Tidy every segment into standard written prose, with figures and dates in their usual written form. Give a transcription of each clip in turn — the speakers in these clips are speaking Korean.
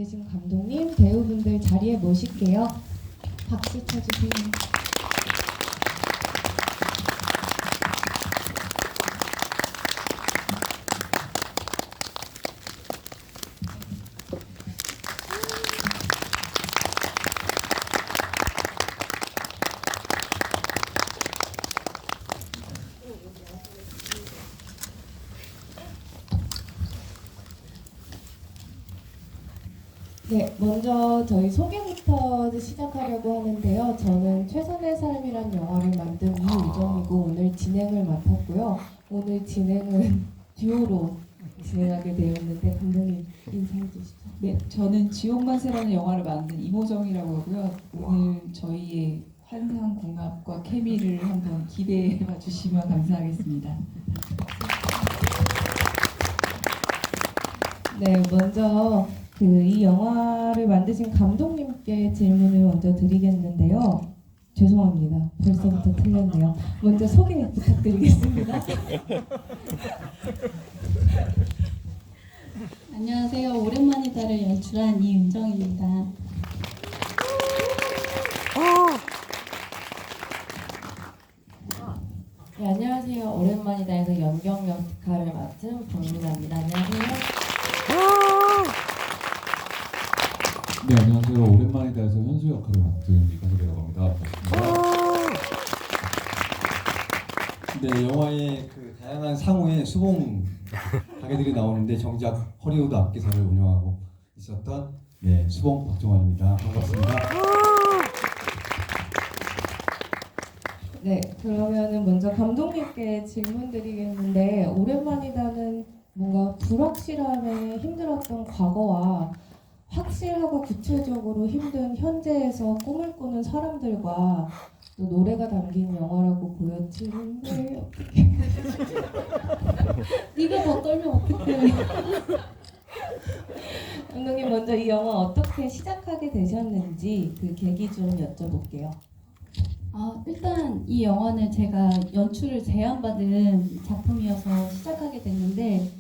만드신 감독님, 배우분들 자리에 모실게요. 박수 쳐주세요. 네, 먼저 저희 소개부터 시작하려고 하는데요. 저는 최선의 삶이란 영화를 만든 이유정이고 오늘 진행을 맡았고요. 오늘 진행은 듀오로 진행하게 되었는데 감독님 인사해 주시죠. 네, 저는 지옥만세라는 영화를 만든 이모정이라고 하고요. 오늘 저희의 환상궁합과 케미를 한번 기대해 봐 주시면 감사하겠습니다. 네, 먼저 이 영화를 만드신 감독님께 질문을 먼저 드리겠는데요. 죄송합니다. 벌써부터 틀렸네요. 먼저 소개 부탁드리겠습니다. 안녕하세요. 오랜만이다를 연출한 이은정입니다. 네, 안녕하세요. 오랜만이다에서 연경 역할을 맡은 박민아입니다. 안녕하세요. 네, 안녕하세요. 오랜만이다 해서 현수 역할을 맡은 이가석이라고 합니다. 반갑습니다. 네, 영화에 그 다양한 상호의 수봉 가게들이 나오는데 정작 허리우드 악기사를 운영하고 있었던 수봉 박종환입니다. 반갑습니다. 네, 그러면은 먼저 감독님께 질문 드리겠는데 오랜만이다는 뭔가 불확실함에 힘들었던 과거와 확실하고 구체적으로 힘든 현재에서 꿈을 꾸는 사람들과 또 노래가 담긴 영화라고 보여지는데 어떻게 네가 더 떨면 어떡해. 감독님 먼저 이 영화 어떻게 시작하게 되셨는지 그 계기 좀 여쭤볼게요. 일단 이 영화는 제가 연출을 제안받은 작품이어서 시작하게 됐는데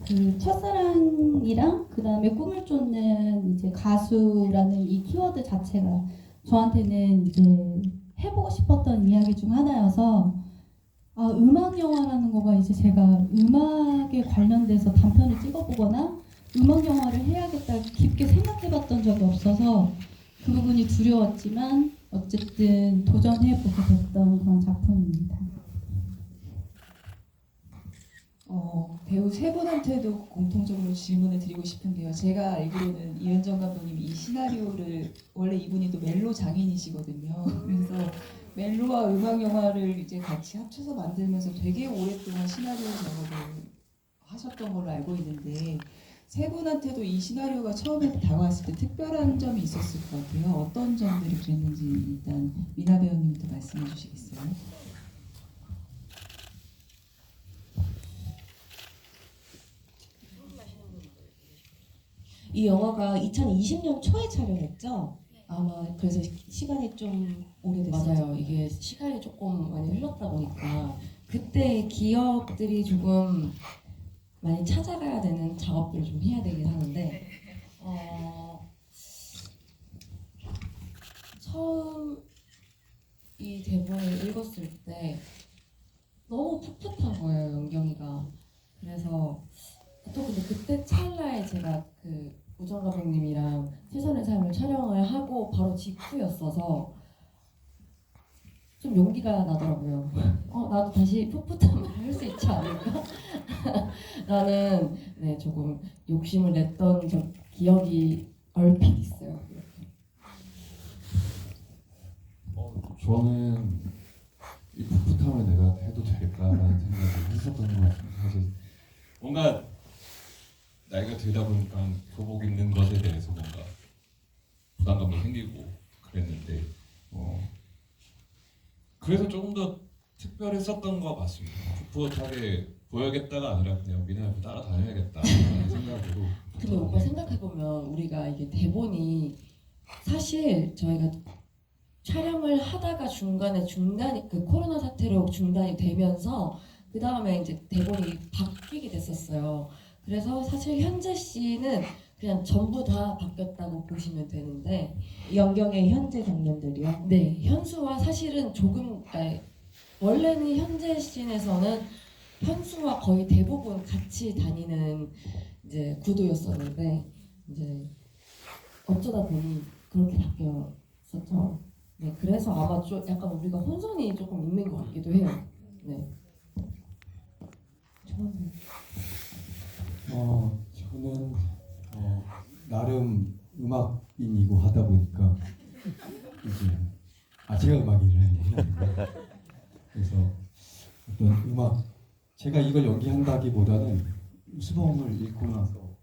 그 첫사랑이랑 그 다음에 꿈을 쫓는 이제 가수라는 이 키워드 자체가 저한테는 이제 해보고 싶었던 이야기 중 하나여서 음악 영화라는 거가 이제 제가 음악에 관련돼서 단편을 찍어보거나 음악 영화를 해야겠다 깊게 생각해봤던 적이 없어서 그 부분이 두려웠지만 어쨌든 도전해보게 됐던 그런 작품입니다. 배우 세 분한테도 공통적으로 질문을 드리고 싶은데요. 제가 알기로는 이은정 감독님이 이 시나리오를 원래 이분이 또 멜로 장인이시거든요. 그래서 멜로와 음악 영화를 이제 같이 합쳐서 만들면서 되게 오랫동안 시나리오 작업을 하셨던 걸로 알고 있는데 세 분한테도 이 시나리오가 처음에 다가왔을 때 특별한 점이 있었을 것 같아요. 어떤 점들이 그랬는지 일단 미나 배우님부터 말씀해 주시겠어요? 이 영화가 2020년 초에 촬영했죠? 아마 그래서 시간이 좀 오래됐어요. 맞아요. 이게 시간이 조금 많이 흘렀다 보니까 그때 기억들이 조금 많이 찾아가야 되는 작업들을 좀 해야 되긴 하는데 처음 이 대본을 읽었을 때 너무 풋풋한 거예요, 연경이가. 그래서 또 근데 그때 찰나에 제가 그 우정 감독님이랑 최선의 삶을 촬영을 하고 바로 직후였어서 좀 용기가 나더라고요. 나도 다시 풋풋한 말을 할 수 있지 않을까? 라는 조금 욕심을 냈던 기억이 얼핏 있어요. 저는 이 풋풋함을 내가 해도 되겠다라는 생각을 했었던 것 같아요. 사실 뭔가 나이가 들다 보니까 교복 입는 것에 대해서 뭔가 부담감도 생기고 그랬는데 그래서 조금 더 특별했었던 것 같습니다. 풋풋하게 보여야겠다가 아니라 그냥 미나를 따라다녀야겠다라는 생각으로. 근데 오빠 생각해보면 우리가 이게 대본이 사실 저희가 촬영을 하다가 중단이 그 코로나 사태로 중단이 되면서 그 다음에 이제 대본이 바뀌게 됐었어요. 그래서 사실 현재 씨는 그냥 전부 다 바뀌었다고 보시면 되는데 연경의 현재 장면들이요. 네, 현수와 사실은 조금 원래는 현재 씬에서는 현수와 거의 대부분 같이 다니는 이제 구도였었는데 이제 어쩌다 보니 그렇게 바뀌었었죠. 네, 그래서 아마 좀 약간 우리가 혼선이 조금 있는 것 같기도 해요. 네. 저는 저는 나름 음악인이고 하다 보니까 이제 제가 음악인이라는 얘기는 아닌데 그래서 어떤 음악 제가 이걸 연기한다기보다는 수봉을 읽고 나서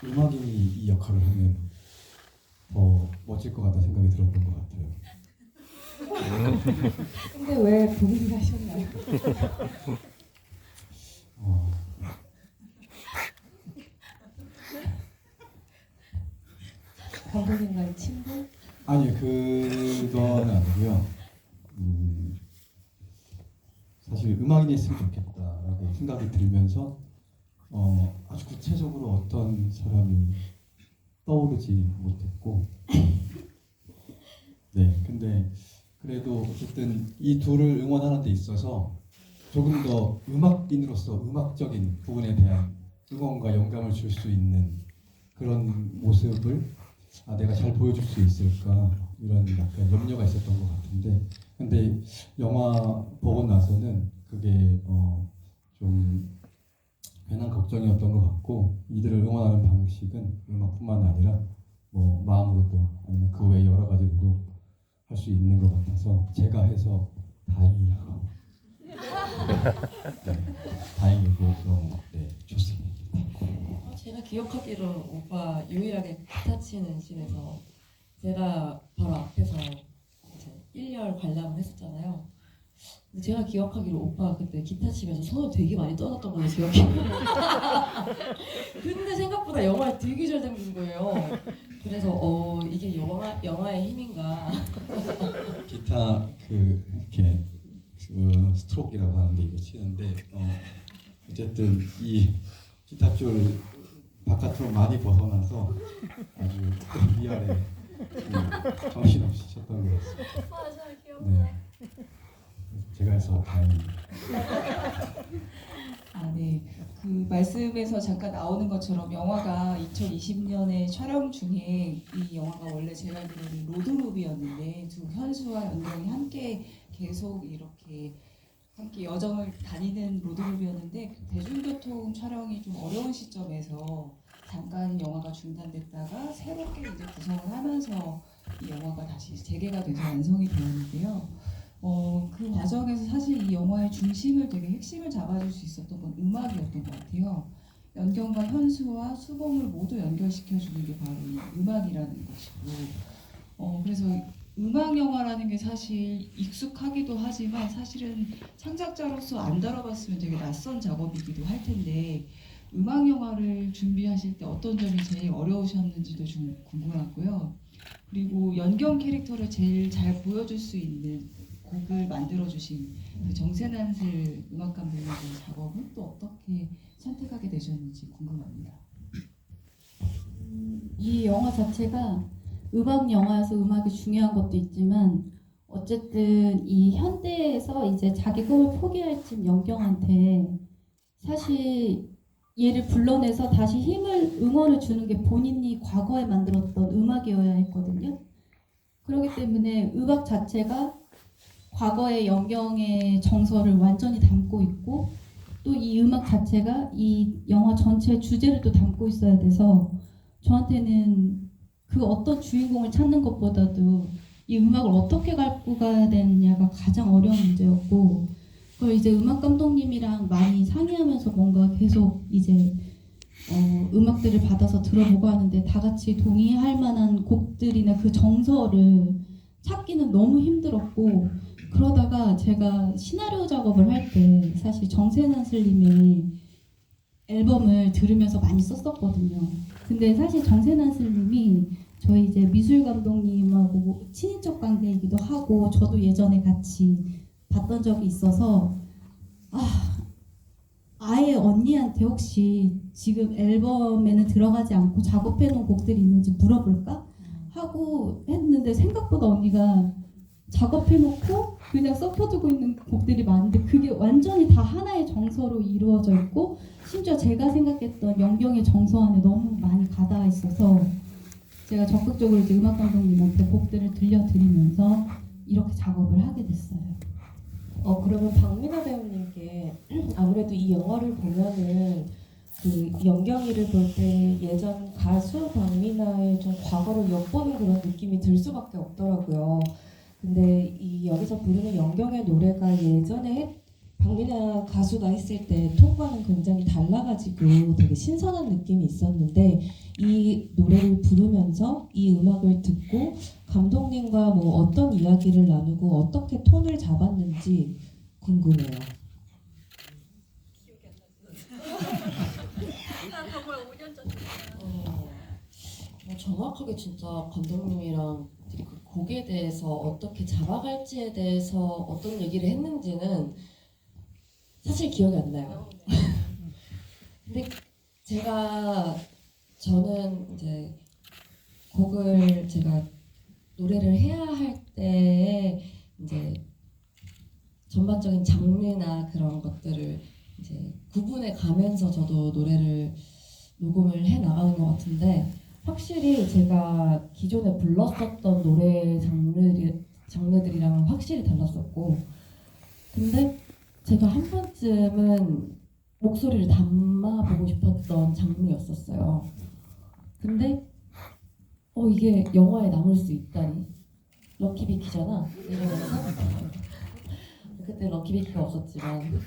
음악인이 이 역할을 하면 더 멋질 것 같다 생각이 들었던 것 같아요. 근데 왜 본인이 하셨나요? 어, 감독님과의 친분? 아니요, 그건 아니고요. 사실 음악인이 했으면 좋겠다라고 생각이 들면서 아주 구체적으로 어떤 사람이 떠오르지 못했고, 네, 근데 그래도 어쨌든 이 둘을 응원하는 데 있어서 조금 더 음악인으로서 음악적인 부분에 대한 응원과 영감을 줄 수 있는 그런 모습을 내가 잘 보여줄 수 있을까 이런 약간 염려가 있었던 것 같은데 근데 영화 보고 나서는 그게 좀 괜한 걱정이었던 것 같고 이들을 응원하는 방식은 음악뿐만 아니라 뭐 마음으로도 아니면 그 외 여러 가지로도 할 수 있는 것 같아서 제가 해서 다행이라고 네, 다행이고 너무 좋습니다. 제가 기억하기로 오빠 유일하게 기타 치는 씬에서 제가 바로 앞에서 이제 1열 관람을 했었잖아요. 근데 제가 기억하기로 오빠 그때 기타 치면서 손을 되게 많이 떨었던 걸로 기억해요. 근데 생각보다 영화에 되게 잘 담긴 거예요. 그래서 이게 영화의 힘인가. 기타 이렇게 스트로크라고 하는데 이거 치는데 어쨌든 이 기타 줄 바깥으로 많이 벗어나서 아주 위아래 정신없이 쳤던 것 같습니다. 맞아요, 기억나요. 네, 제가 해서 다행입니다. 네. 그 말씀에서 잠깐 나오는 것처럼 영화가 2020년에 촬영 중에 이 영화가 원래 제가 알기로는 로드무비였는데 두 현수와 연경이 함께 계속 이렇게 함께 여정을 다니는 로드무비였는데 대중교통 촬영이 좀 어려운 시점에서 잠깐 영화가 중단됐다가 새롭게 이제 구성을 하면서 이 영화가 다시 재개가 돼서 완성이 되었는데요. 그 과정에서 사실 이 영화의 중심을 되게 핵심을 잡아줄 수 있었던 건 음악이었던 것 같아요. 연경과 현수와 수봉을 모두 연결시켜주는 게 바로 이 음악이라는 것이고, 그래서 음악 영화라는 게 사실 익숙하기도 하지만 사실은 창작자로서 안 다뤄봤으면 되게 낯선 작업이기도 할 텐데 음악 영화를 준비하실 때 어떤 점이 제일 어려우셨는지도 좀 궁금하고요. 그리고 연경 캐릭터를 제일 잘 보여줄 수 있는 곡을 만들어주신 그 정세난슬 음악 감독의 작업은 또 어떻게 선택하게 되셨는지 궁금합니다. 이 영화 자체가 음악 영화여서 음악이 중요한 것도 있지만 어쨌든 이 현대에서 이제 자기 꿈을 포기할 쯤 연경한테 사실 얘를 불러내서 다시 힘을 응원을 주는 게 본인이 과거에 만들었던 음악이어야 했거든요. 그렇기 때문에 음악 자체가 과거의 연경의 정서를 완전히 담고 있고 또 이 음악 자체가 이 영화 전체의 주제를 또 담고 있어야 돼서 저한테는 그 어떤 주인공을 찾는 것보다도 이 음악을 어떻게 갖고 가야 되느냐가 가장 어려운 문제였고 그걸 이제 음악 감독님이랑 많이 상의하면서 뭔가 계속 이제 음악들을 받아서 들어보고 하는데 다 같이 동의할 만한 곡들이나 그 정서를 찾기는 너무 힘들었고 그러다가 제가 시나리오 작업을 할 때 사실 정세난슬님의 앨범을 들으면서 많이 썼었거든요. 근데 사실 정세난슬님이 저희 이제 미술 감독님하고 친인척 관계이기도 하고 저도 예전에 같이 봤던 적이 있어서 아예 언니한테 혹시 지금 앨범에는 들어가지 않고 작업해놓은 곡들이 있는지 물어볼까 하고 했는데 생각보다 언니가 작업해놓고 그냥 써펴두고 있는 곡들이 많은데 그게 완전히 다 하나의 정서로 이루어져 있고 심지어 제가 생각했던 연경의 정서 안에 너무 많이 가닿아 있어서 제가 적극적으로 이제 음악 감독님한테 곡들을 들려드리면서 이렇게 작업을 하게 됐어요. 그러면 박민아 배우님께 아무래도 이 영화를 보면은 그 연경이를 볼 때 예전 가수 박민아의 좀 과거를 엿보는 그런 느낌이 들 수밖에 없더라고요. 근데 이 여기서 부르는 연경의 노래가 예전에 박민아 가수가 했을 때 톤과는 굉장히 달라가지고 되게 신선한 느낌이 있었는데 이 노래를 부르면서 이 음악을 듣고 감독님과 뭐 어떤 이야기를 나누고 어떻게 톤을 잡았는지 궁금해요. 정확하게 진짜 감독님이랑 그 곡에 대해서 어떻게 잡아갈지에 대해서 어떤 얘기를 했는지는 사실 기억이 안 나요. 근데 저는 이제 곡을 제가 노래를 해야 할 때 이제 전반적인 장르나 그런 것들을 이제 구분해 가면서 저도 노래를 녹음을 해 나가는 것 같은데 확실히 제가 기존에 불렀었던 노래 장르들이랑은 확실히 달랐었고 근데 제가 한 번쯤은 목소리를 담아보고 싶었던 장르였었어요. 근데 이게 영화에 남을 수 있다니 럭키비키잖아 이러면서 그때 럭키비키가 없었지만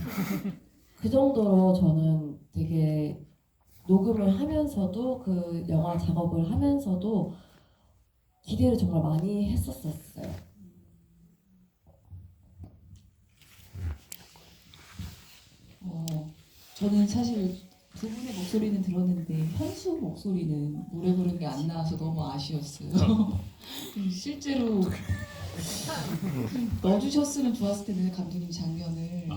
그 정도로 저는 되게 녹음을 하면서도 그 영화 작업을 하면서도 기대를 정말 많이 했었어요. 저는 사실 두 분의 목소리는 들었는데 현수 목소리는 노래 부르는 게 안 나와서 너무 아쉬웠어요. 실제로 넣어주셨으면 좋았을 텐데 감독님 장면을.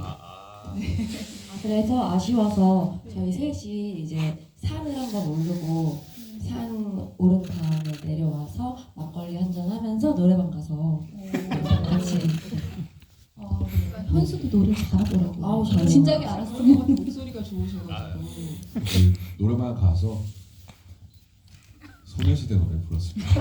그래서 아쉬워서 저희 셋이 이제 산을 한번 오르고 산 오른 다음에 내려와서 막걸리 한잔 하면서 노래방 가서 같이 현수도 노래 잘하더라고요. 아우 잘해요. 진작에 알았어요. 감독님 목소리가 좋으셔가지고. 그 노래방 가서 소녀시대 노래 불렀습니다.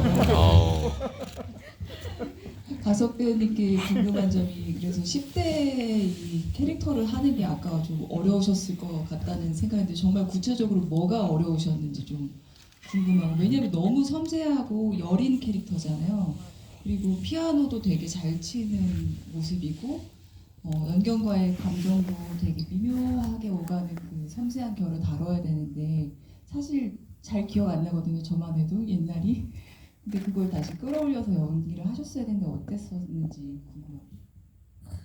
가석 배우님께 궁금한 점이 그래서 10대 이 캐릭터를 하는 게 아까 좀 어려우셨을 것 같다는 생각인데 정말 구체적으로 뭐가 어려우셨는지 좀 궁금하고 왜냐면 너무 섬세하고 여린 캐릭터잖아요. 그리고 피아노도 되게 잘 치는 모습이고 연경과의 감정도 되게 미묘하게 오가는 그 섬세한 결을 다뤄야 되는데 사실 잘 기억 안 나거든요. 저만 해도 옛날이. 근데 그걸 다시 끌어올려서 연기를 하셨어야 되는데 어땠었는지 궁금해요.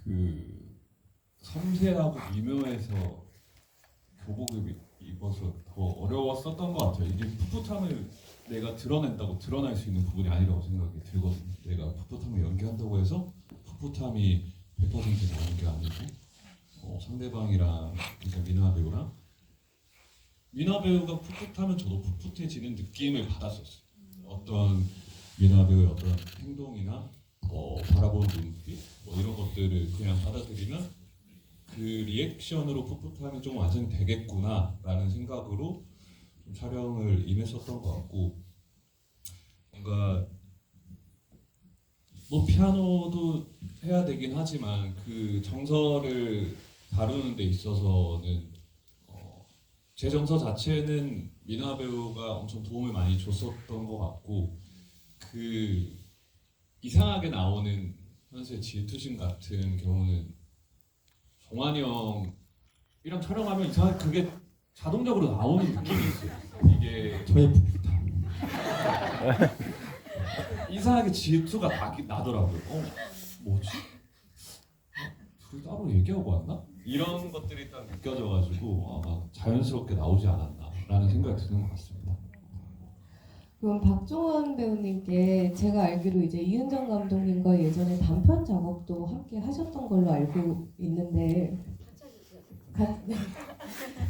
그 섬세하고 미묘해서 교복을 입어서 더 어려웠었던 것 같아요. 이게 풋풋함을 내가 드러낸다고 드러날 수 있는 부분이 아니라고 생각이 들거든요. 내가 풋풋함을 연기한다고 해서 풋풋함이 100% 나오는 게 아니고 상대방이랑 그러니까 민화 배우랑 민화 배우가 풋풋하면 저도 풋풋해지는 느낌을 받았었어요. 어떤 민화 배우의 어떤 행동이나 바라보는 눈빛 이런 것들을 그냥 받아들이면 그 리액션으로 풋풋함이 좀 완성되겠구나라는 생각으로 좀 촬영을 임했었던 것 같고 뭔가 뭐 피아노도 해야 되긴 하지만 그 정서를 다루는 데 있어서는 제 정서 자체는 민화 배우가 엄청 도움을 많이 줬었던 것 같고 그 이상하게 나오는 현수의 질투심 같은 경우는 종환이 형이랑 촬영하면 이상하게 그게 자동적으로 나오는 느낌이 있어요. 이게 저의 풋풋함. 이상하게 질투가 나더라고요. 뭐지? 둘이 따로 얘기하고 왔나? 이런 것들이 딱 느껴져가지고 아마 자연스럽게 나오지 않았나라는 생각이 드는 것 같습니다. 그럼 박종원 배우님께 제가 알기로 이제 이은정 감독님과 예전에 단편 작업도 함께 하셨던 걸로 알고 있는데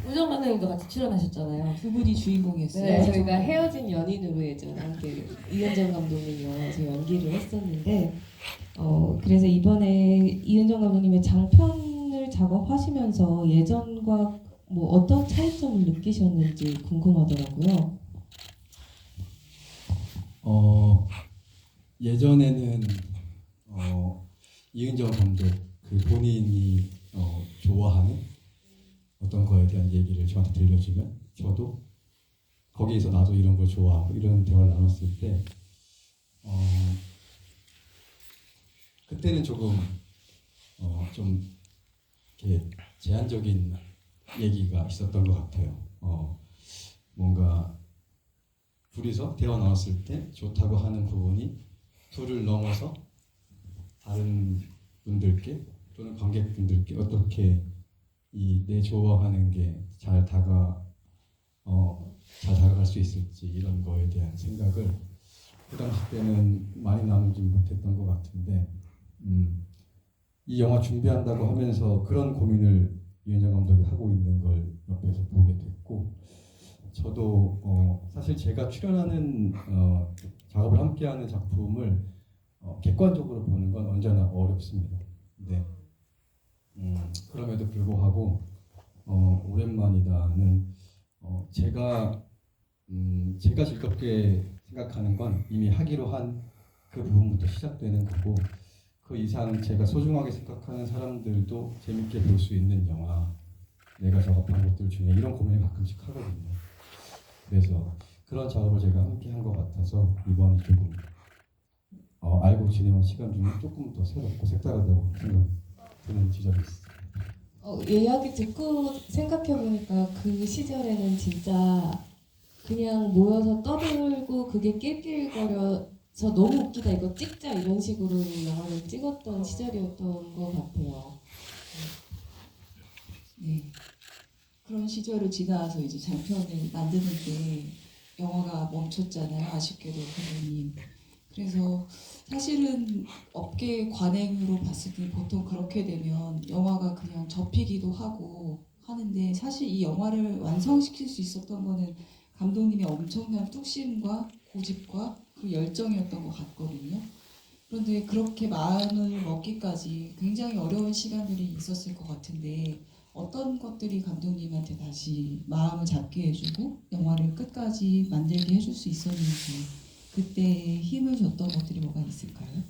우정 감독님도 같이 출연하셨잖아요. 두 분이 주인공이었어요. 네, 저희가 헤어진 연인으로 예전에 함께 이은정 감독님 영화에서 연기를 했었는데 그래서 이번에 이은정 감독님의 장편을 작업하시면서 예전과 뭐 어떤 차이점을 느끼셨는지 궁금하더라고요. 예전에는 이은정 감독 그 본인이 좋아하는 어떤 거에 대한 얘기를 저한테 들려주면 저도 거기에서 나도 이런 걸 좋아하고 이런 대화를 나눴을 때 그때는 조금 좀 이렇게 제한적인 얘기가 있었던 것 같아요. 뭔가 둘이서 대화 나눴을 때 좋다고 하는 부분이 둘을 넘어서 다른 분들께 또는 관객분들께 어떻게 이 내 좋아하는 게 잘 다가갈 수 있을지 이런 거에 대한 생각을 그 당시 때는 많이 나누지 못했던 것 같은데 이 영화 준비한다고 하면서 그런 고민을 이은정 감독이 하고 있는 걸 옆에서 보게 됐고 저도 사실 제가 출연하는 작업을 함께하는 작품을 객관적으로 보는 건 언제나 어렵습니다. 네. 그럼에도 불구하고 오랜만이다는 제가 즐겁게 생각하는 건 이미 하기로 한 그 부분부터 시작되는 거고 그 이상 제가 소중하게 생각하는 사람들도 재밌게 볼 수 있는 영화 내가 작업한 것들 중에 이런 고민을 가끔씩 하거든요. 그래서 그런 작업을 제가 함께 한 것 같아서 이번이 조금 알고 지내온 시간 중에 조금 더 새롭고 색다르다고 생각드는 지점이 있어요. 이야기 듣고 생각해보니까 그 시절에는 진짜 그냥 모여서 떠들고 그게 낄낄거려서 너무 웃기다 이거 찍자 이런 식으로 영화를 찍었던 시절이었던 것 같아요. 네. 그런 시절을 지나서 이제 장편을 만드는데 영화가 멈췄잖아요. 아쉽게도 감독님. 그래서 사실은 업계 관행으로 봤을 때 보통 그렇게 되면 영화가 그냥 접히기도 하고 하는데 사실 이 영화를 완성시킬 수 있었던 거는 감독님의 엄청난 뚝심과 고집과 그 열정이었던 것 같거든요. 그런데 그렇게 마음을 먹기까지 굉장히 어려운 시간들이 있었을 것 같은데 어떤 것들이 감독님한테 다시 마음을 잡게 해주고 영화를 끝까지 만들게 해줄 수 있었는지 그때 힘을 줬던 것들이 뭐가 있을까요?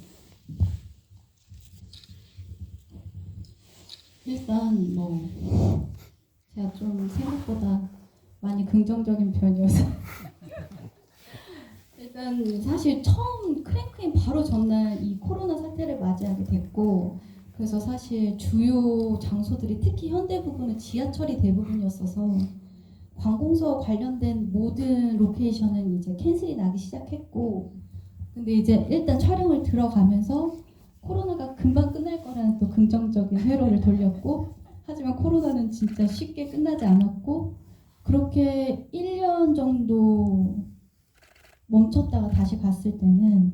일단 뭐 제가 좀 생각보다 많이 긍정적인 편이어서 일단 사실 처음 크랭크인 바로 전날 이 코로나 사태를 맞이하게 됐고 그래서 사실 주요 장소들이 특히 현대 부분은 지하철이 대부분이었어서 관공서 관련된 모든 로케이션은 이제 캔슬이 나기 시작했고 근데 이제 일단 촬영을 들어가면서 코로나가 금방 끝날 거라는 또 긍정적인 회로를 돌렸고 하지만 코로나는 진짜 쉽게 끝나지 않았고 그렇게 1년 정도 멈췄다가 다시 봤을 때는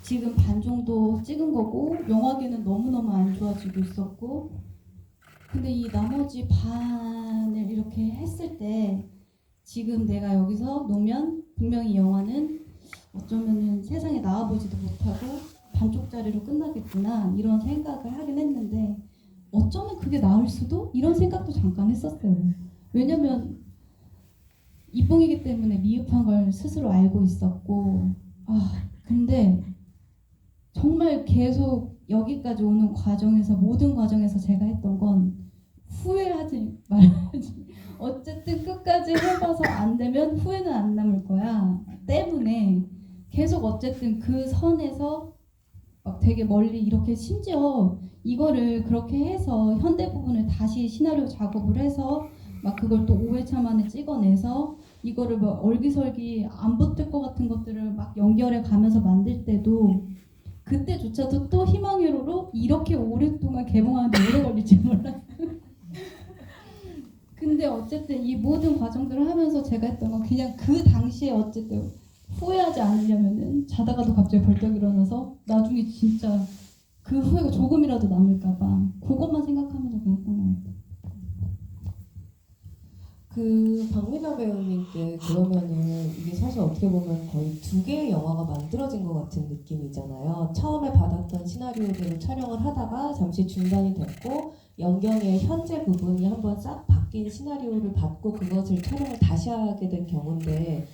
지금 반 정도 찍은 거고 영화계는 너무너무 안 좋아지고 있었고 근데 이 나머지 반을 이렇게 했을 때 지금 내가 여기서 놓으면 분명히 이 영화는 어쩌면은 세상에 나와보지도 못하고 반쪽짜리로 끝나겠구나 이런 생각을 하긴 했는데 어쩌면 그게 나을 수도? 이런 생각도 잠깐 했었어요. 왜냐면 이뽕이기 때문에 미흡한 걸 스스로 알고 있었고 근데 정말 계속 여기까지 오는 과정에서 모든 과정에서 제가 했던 건 후회하지 말아야지. 어쨌든 끝까지 해봐서 안 되면 후회는 안 남을 거야. 때문에 계속 어쨌든 그 선에서 막 되게 멀리 이렇게 심지어 이거를 그렇게 해서 현대 부분을 다시 시나리오 작업을 해서 막 그걸 또 5회차 만에 찍어내서 이거를 막 얼기설기 안 붙을 것 같은 것들을 막 연결해 가면서 만들 때도 그때조차도 또 희망회로로 이렇게 오랫동안 개봉하는데 오래 걸릴지 몰랐어요. 근데 어쨌든 이 모든 과정들을 하면서 제가 했던 건 그냥 그 당시에 어쨌든 후회하지 않으려면은 자다가도 갑자기 벌떡 일어나서 나중에 진짜 그 후회가 조금이라도 남을까봐 그것만 생각하면서 그냥 본 것 같아요. 그 박민아 배우님께 그러면은 이게 사실 어떻게 보면 거의 두 개의 영화가 만들어진 것 같은 느낌이잖아요. 처음에 받았던 시나리오대로 촬영을 하다가 잠시 중단이 됐고 연경의 현재 부분이 한번 싹 바뀐 시나리오를 받고 그것을 촬영을 다시 하게 된 경우인데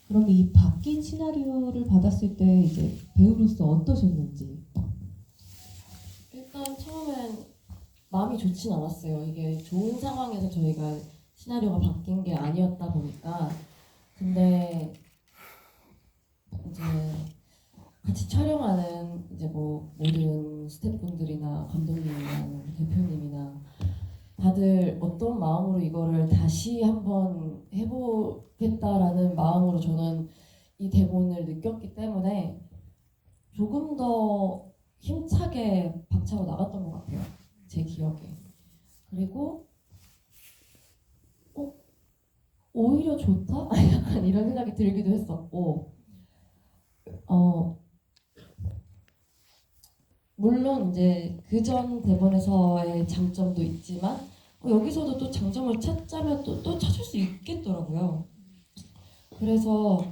그럼 이 바뀐 시나리오를 받았을 때 이제 배우로서 어떠셨는지? 일단 처음엔 마음이 좋진 않았어요. 이게 좋은 상황에서 저희가 시나리오가 바뀐 게 아니었다 보니까. 근데 이제 같이 촬영하는 이제 뭐 모든 스태프분들이나 감독님이나 대표님이나 다들 어떤 마음으로 이거를 다시 한번 해보겠다라는 마음으로 저는 이 대본을 느꼈기 때문에 조금 더 힘차게 박차고 나갔던 것 같아요. 제 기억에. 그리고 오히려 좋다? 약간 이런 생각이 들기도 했었고 물론 이제 그전 대본에서의 장점도 있지만 여기서도 또 장점을 찾자면 또 찾을 수 있겠더라고요. 그래서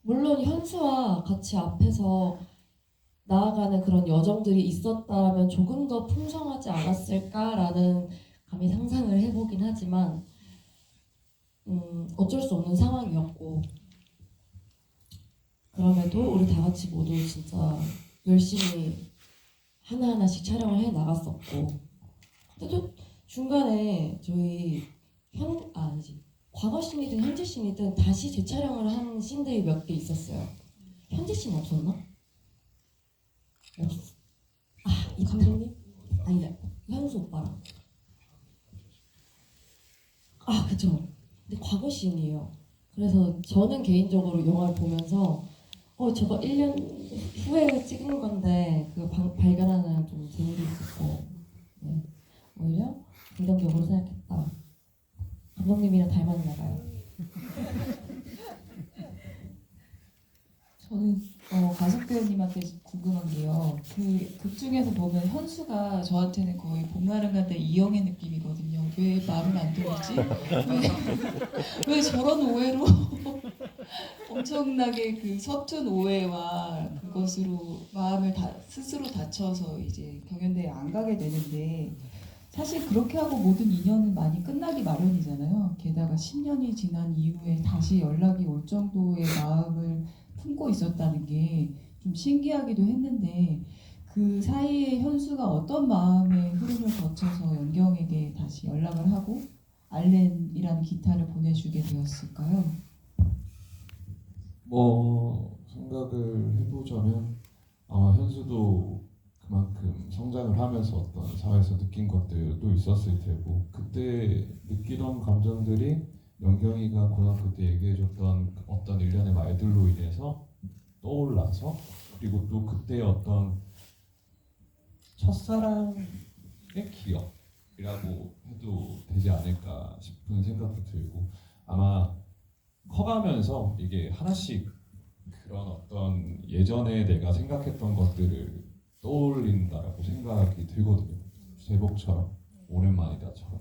물론 현수와 같이 앞에서 나아가는 그런 여정들이 있었다면 조금 더 풍성하지 않았을까라는 감히 상상을 해보긴 하지만 어쩔 수 없는 상황이었고 그럼에도 우리 다 같이 모두 진짜 열심히 하나하나씩 촬영을 해 나갔었고 근데 또 중간에 저희 과거 씬이든 현재 씬이든 다시 재촬영을 한 씬들이 몇 개 있었어요. 현재 씬 없었나? 이 감독님? 아니다. 현수 오빠랑. 그쵸. 근데 과거 씬이에요. 그래서 저는 개인적으로 영화를 보면서 저거 1년 후에 찍은 건데 그 발견하는 좀 재미도 있었고 네. 오히려 긍정적으로 생각했다. 감독님이랑 닮았나 봐요. 저는 가석 배우님한테 궁금한 게요. 그 극 중에서 보면 현수가 저한테는 거의 봄날은 간다 이영애 느낌이거든요. 왜 말을 안 들었지? 왜 저런 오해로 엄청나게 그 서툰 오해와 그것으로 마음을 스스로 다쳐서 이제 경연대회 안 가게 되는데 사실 그렇게 하고 모든 인연은 많이 끝나기 마련이잖아요. 게다가 10년이 지난 이후에 다시 연락이 올 정도의 마음을 품고 있었다는 게 좀 신기하기도 했는데 그 사이에 현수가 어떤 마음의 흐름을 거쳐서 연경에게 다시 연락을 하고 알렌이라는 기타를 보내주게 되었을까요? 뭐 생각을 해보자면 아마 현수도 그만큼 성장을 하면서 어떤 사회에서 느낀 것들도 있었을 테고 그때 느끼던 감정들이 연경이가 고등학교 때 얘기해줬던 어떤 일련의 말들로 인해서 떠올라서 그리고 또 그때 어떤 첫사랑의 기억이라고 해도 되지 않을까 싶은 생각도 들고 아마 커가면서 이게 하나씩 그런 어떤 예전에 내가 생각했던 것들을 떠올린다라고 생각이 들거든요. 제복처럼 오랜만이다처럼.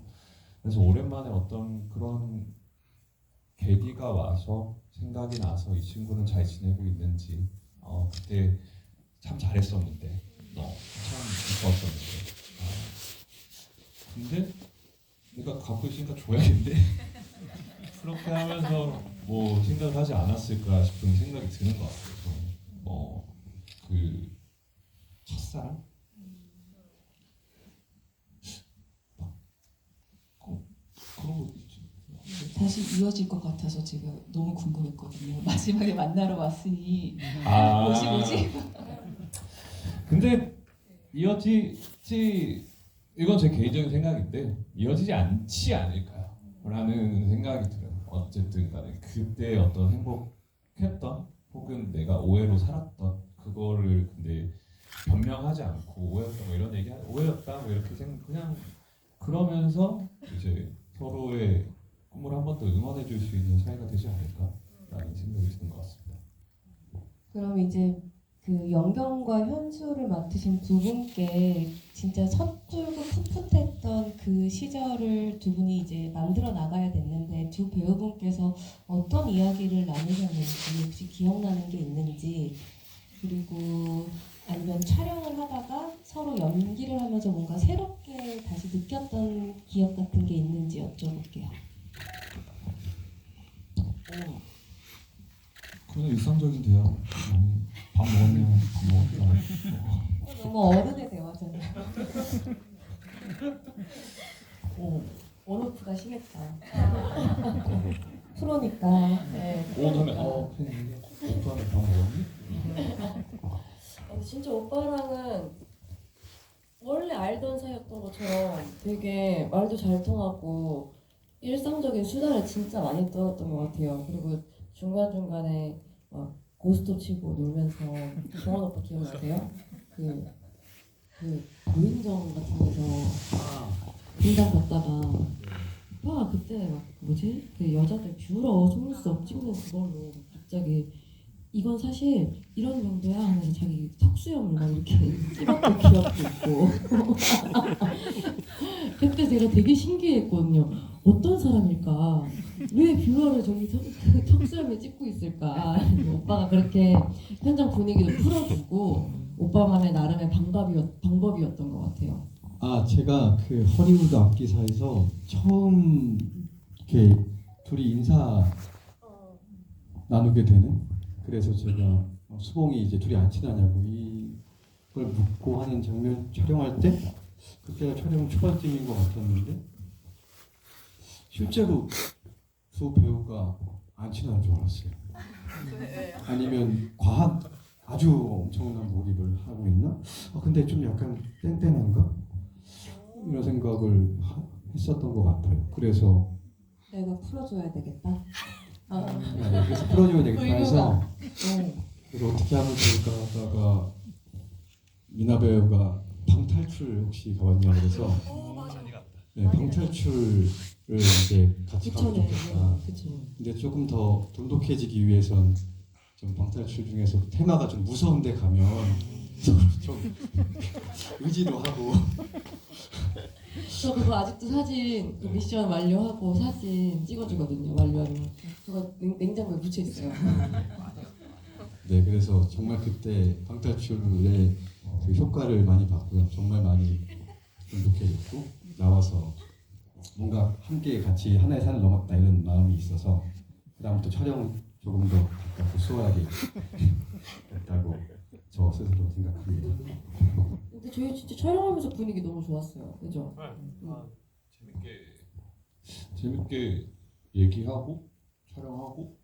그래서 오랜만에 어떤 그런 계기가 와서 생각이 나서 이 친구는 잘 지내고 있는지 그때 참 잘했었는데 참 이뻤었는데 근데 내가 갖고 있으니까 줘야겠네 그렇게 하면서 뭐 생각을 하지 않았을까 싶은 생각이 드는 것 같아요. 그 첫사랑? 그런 거 있지. 다시 이어질 것 같아서 제가 너무 궁금했거든요. 마지막에 만나러 왔으니 뭐지? 근데 이어지지 이건 제 개인적인 생각인데 이어지지 않지 않을까요? 라는 생각이 들어요. 어쨌든 간에 그때 어떤 행복했던 혹은 내가 오해로 살았던 그거를 근데 변명하지 않고 오해였다 뭐 이런 얘기 오해였다 뭐 이렇게 그냥 그러면서 이제 서로의 꿈을 한 번 더 응원해 줄 수 있는 사이가 되지 않을까라는 생각이 드는 것 같습니다. 그럼 이제 그 영경과 현수를 맡으신 두 분께 진짜 서툴고 풋풋했던 그 시절을 두 분이 이제 만들어 나가야 됐는데 두 배우분께서 어떤 이야기를 나누셨는지 혹시 기억나는 게 있는지, 그리고 아니면 촬영을 하다가 서로 연기를 하면서 뭔가 새롭게 다시 느꼈던 기억 같은 게 있는지 여쭤볼게요. 그냥 일상적인 대화. 밥 먹었냐? 밥 먹었다. 너무 어른의 대화잖아요. 온오프가 심했다. 프로니까. 네. 오늘 팬인데 오빠는 밥 먹었니? 근데 진짜 오빠랑은 원래 알던 사이였던 것처럼 되게 말도 잘 통하고 일상적인 수다를 진짜 많이 떨었던 것 같아요. 그리고 중간중간에 막 고스톱 치고 놀면서 정원 오빠 기억나세요? 그 고인정 같은 데서 분장 봤다가 오빠 그때 막 뭐지? 그 여자들 뷰러 속눈썹 찍는 그걸로 갑자기 이건 사실 이런 용도야 하면서 자기 턱수염을 막 이렇게 찍었던 기억도 있고 그때 제가 되게 신기했거든요. 어떤 사람일까? 왜 뷰러를 저기 턱수염에 찍고 있을까? 오빠가 그렇게 현장 분위기도 풀어주고 오빠만의 나름의 방법이었던 것 같아요. 아, 제가 그 허리우드 악기사에서 처음 이렇게 둘이 인사 나누게 되는, 그래서 제가 수봉이 이제 둘이 안 친하냐고 이걸 묻고 하는 장면 촬영할 때, 그때가 촬영 초반쯤인 것 같았는데 실제로 두 배우가 안 친한 줄 알았어요. 아니면 과학 아주 엄청난 몰입을 하고 있나? 근데 좀 약간 땡땡한가? 이런 생각을 했었던 것 같아요. 그래서 내가 풀어줘야 되겠다. 그래서 풀어줘야 되겠다 해서 그래서 어떻게 하면 좋을까 하다가 미나 배우가 방탈출 혹시 가봤냐 그래서 네, 방탈출을 이제 같이 가면 좋겠다. 근데 조금 더 돈독해지기 위해선 좀 방탈출 중에서 테마가 좀 무서운데 가면 좀 의지도 하고. 저 그거 아직도 사진 그 미션 완료하고 사진 찍어주거든요. 완료하면 그거 냉장고에 묻혀 있어요. 네, 그래서 정말 그때 방탈출의 그 효과를 많이 봤고요. 정말 많이 돈독해졌고 나와서 뭔가 함께 같이 하나의 산을 넘었다 이런 마음이 있어서 그다음부터 촬영 조금 더 가깝고 수월하게 됐다고 저 스스로 생각합니다. 근데 저희 진짜 촬영하면서 분위기 너무 좋았어요. 그죠? 재밌게 얘기하고 촬영하고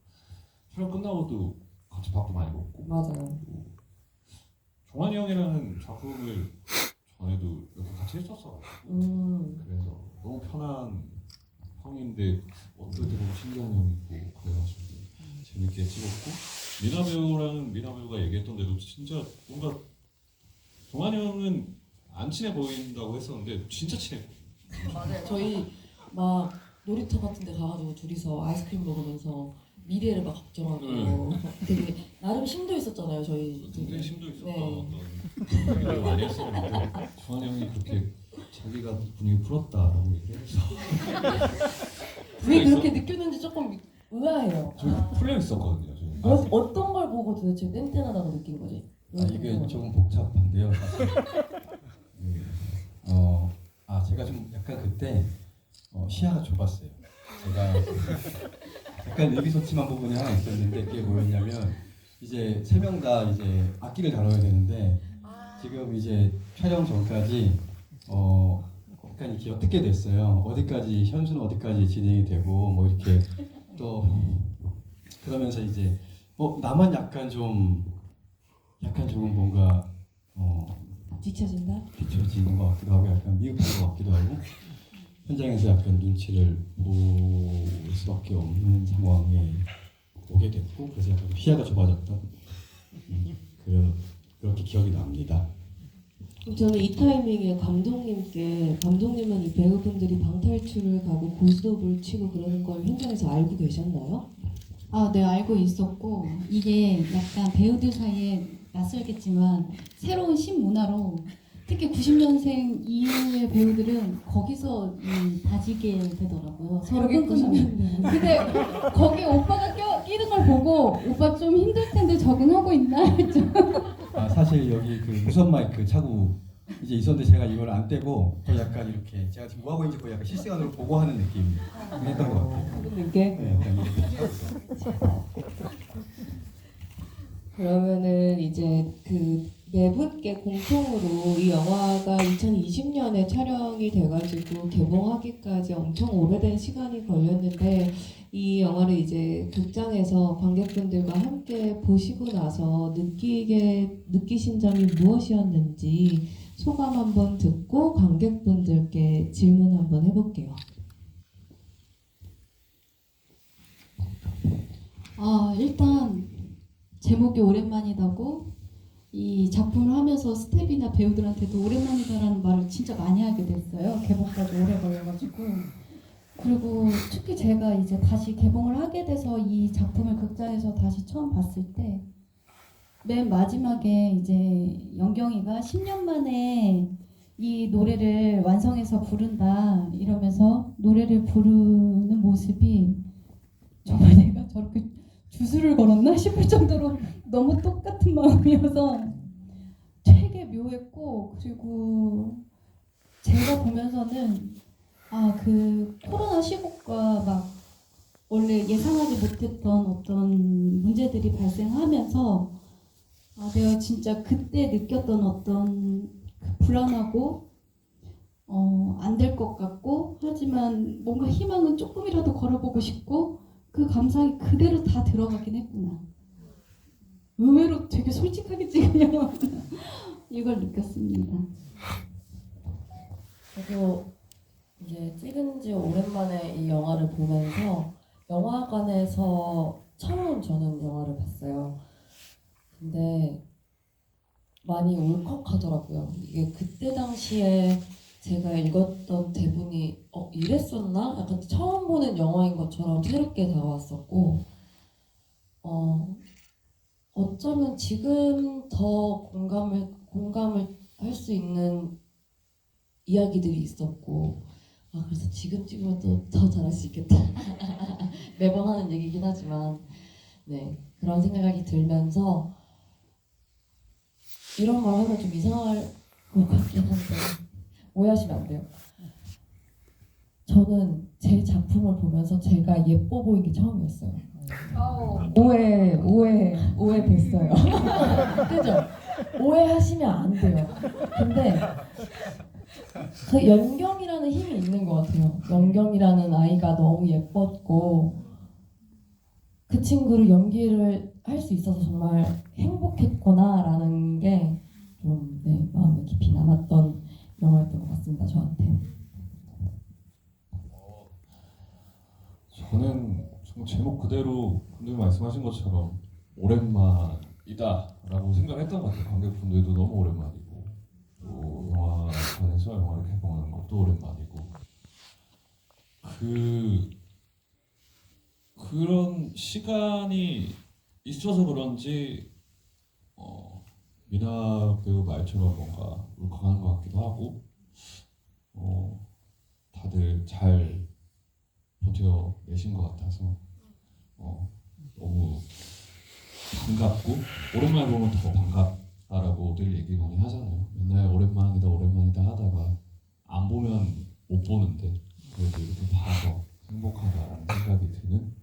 촬영 끝나고도 같이 밥도 많이 먹고. 맞아요. 종환이 형이라는 작품을 전에도 이렇게 같이 했었어. 그래서 너무 편한 형인데 어떨 때 보면 신기한 형이 있고 그래가지고 재밌게 찍었고, 미나 배우가 얘기했던 대로 진짜 뭔가 종환이 형은 안 친해 보인다고 했었는데 진짜 친해. 맞아요. 저희 막 놀이터 같은 데 가가지고 둘이서 아이스크림 먹으면서 미래를 막 걱정하고 되게 나름 심도 있었잖아요. 저희 굉장히 심도 있었다. 네. 난 많이 했었는데 종환이 형이 그렇게 자기가 분위기 풀었다라고 얘기를 해서 왜 그렇게 느꼈는지 조금 의아해요. 좀 풀려 있었거든요. 저는. 어떤 걸 보고 도대체 뗀뗀하다고 느낀 거지? 이게 조금 복잡한데요, 사실. 네. 제가 좀 약간 그때 시야가 좁았어요. 제가 약간 의기소침한 부분이 하나 있었는데 그게 뭐였냐면 이제 세 명 다 이제 악기를 다뤄야 되는데 지금 이제 촬영 전까지 약간 이렇게 어떻게 됐어요. 어디까지 현수는 어디까지 진행이 되고 뭐 이렇게 또 그러면서 이제 나만 약간 조금 뭔가 뒤처진다? 뒤처지는 것 같기도 하고 약간 미흡한 것 같기도 하고 현장에서 약간 눈치를 볼 수밖에 없는 상황에 오게 됐고 그래서 약간 시야가 좁아졌던 그렇게 기억이 납니다. 저는 이 타이밍에 감독님은 이 배우분들이 방탈출을 가고 고스톱을 치고 그러는 걸 현장에서 알고 계셨나요? 아, 네, 알고 있었고 이게 약간 배우들 사이에 낯설겠지만 새로운 신문화로 특히 90년생 이후의 배우들은 거기서 다지게 되더라고요. 서로 끈끈하면. 근데 거기 오빠가 끼는 걸 보고 오빠 좀 힘들 텐데 적응하고 있나 했죠. 아, 사실 여기 그 무선 마이크 차고 이제 있었는데 제가 이걸 안 떼고 거의 약간 이렇게 제가 지금 뭐 하고 있는지 거의 약간 실시간으로 보고하는 느낌 했던 것 같아요. 그런 게 네, 약간 이렇게. 그러면은 이제 그 네 분께 공통으로 이 영화가 2020년에 촬영이 돼가지고 개봉하기까지 엄청 오래된 시간이 걸렸는데 이 영화를 이제 극장에서 관객분들과 함께 보시고 나서 느끼신 점이 무엇이었는지 소감 한번 듣고 관객분들께 질문 한번 해볼게요. 일단 제목이 오랜만이다고 이 작품을 하면서 스텝이나 배우들한테도 오랜만이다라는 말을 진짜 많이 하게 됐어요. 개봉까지 오래 걸려가지고. 그리고 특히 제가 이제 다시 개봉을 하게 돼서 이 작품을 극장에서 다시 처음 봤을 때 맨 마지막에 이제 영경이가 10년 만에 이 노래를 완성해서 부른다 이러면서 노래를 부르는 모습이 정말 내가 저렇게 주술을 걸었나 싶을 정도로 너무 똑같은 마음이어서 되게 묘했고, 그리고 제가 보면서는 그 코로나 시국과 막 원래 예상하지 못했던 어떤 문제들이 발생하면서 내가 진짜 그때 느꼈던 어떤 그 불안하고 안 될 것 같고 하지만 뭔가 희망은 조금이라도 걸어보고 싶고 그 감상이 그대로 다 들어가긴 했구나. 의외로 되게 솔직하게 찍으려고 이걸 느꼈습니다. 저도 이제 찍은 지 오랜만에 이 영화를 보면서 영화관에서 처음 저는 영화를 봤어요. 근데 많이 울컥하더라고요. 이게 그때 당시에 제가 읽었던 대본이 이랬었나? 약간 처음 보는 영화인 것처럼 새롭게 다가왔었고 어쩌면 지금 더 공감을 할 수 있는 이야기들이 있었고 그래서 지금 찍으면 또 더 잘할 수 있겠다. 매번 하는 얘기긴 하지만 네 그런 생각이 들면서 이런 말 하면 좀 이상할 것 같긴 한데 오해하시면 안 돼요. 저는 제 작품을 보면서 제가 예뻐 보인 게 처음이었어요. 오해 됐어요. 그죠? 오해하시면 안 돼요. 근데 그 연경이라는 힘이 있는 것 같아요. 연경이라는 아이가 너무 예뻤고 그 친구를 연기를 할 수 있어서 정말 행복했구나라는 게 좀 마음에 깊이 남았던 영화였던 것 같습니다. 저한테. 저는 정말 제목 그대로 분들이 말씀하신 것처럼 오랜만이다라고 생각했던 것 같아요. 관객분들도 너무 오랜만이고 또 영화관에서 영화를 개봉하는 것도 오랜만이고 그런 시간이 있어서 그런지 미나 배우 말처럼 뭔가 울컥하는 것 같기도 하고 다들 잘 버텨내신 것 같아서 너무 반갑고 오랜만에 보면 더 반갑다라고 늘 얘기 많이 하잖아요. 맨날 오랜만이다 하다가 안 보면 못 보는데 그래도 이렇게 봐서 행복하다라는 생각이 드는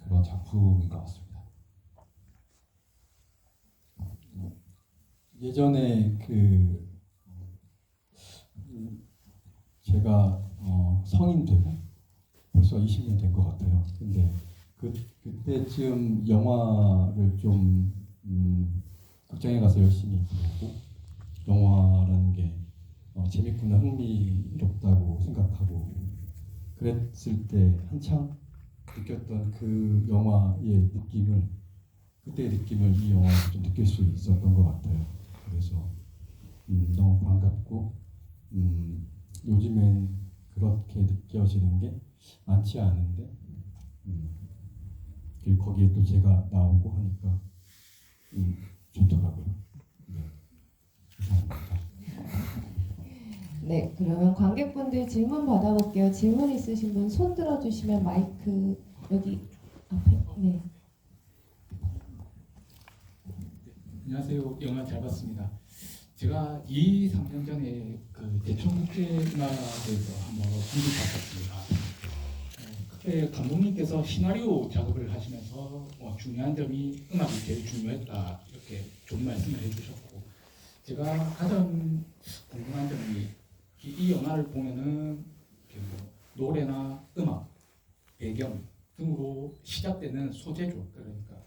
그런 작품인 것 같습니다. 예전에 제가 성인 되고 벌써 20년 된 것 같아요. 근데 그때쯤 영화를 좀 극장에 가서 열심히 보고 영화라는 게 재밌구나 흥미롭다고 생각하고 그랬을 때 한창 느꼈던 그 영화의 느낌을 그때의 느낌을 이 영화에서 좀 느낄 수 있었던 것 같아요. 그래서 너무 반갑고 요즘엔 그렇게 느껴지는 게 많지 않은데 그리고 거기에 또 제가 나오고 하니까 좋더라고요. 네, 이상입니다. 네, 그러면 관객분들 질문 받아볼게요. 질문 있으신 분 손 들어주시면 마이크 여기 앞에. 네. 안녕하세요. 영화 잘 봤습니다. 제가 2, 3년 전에 그 대청국제문화대에서 한번 공부 봤었습니다. 그때 감독님께서 시나리오 작업을 하시면서 중요한 점이 음악이 제일 중요했다 이렇게 좋은 말씀을 해주셨고, 제가 가장 궁금한 점이 이 영화를 보면은 이렇게 뭐 노래나 음악, 배경 등으로 시작되는 소재죠. 그러니까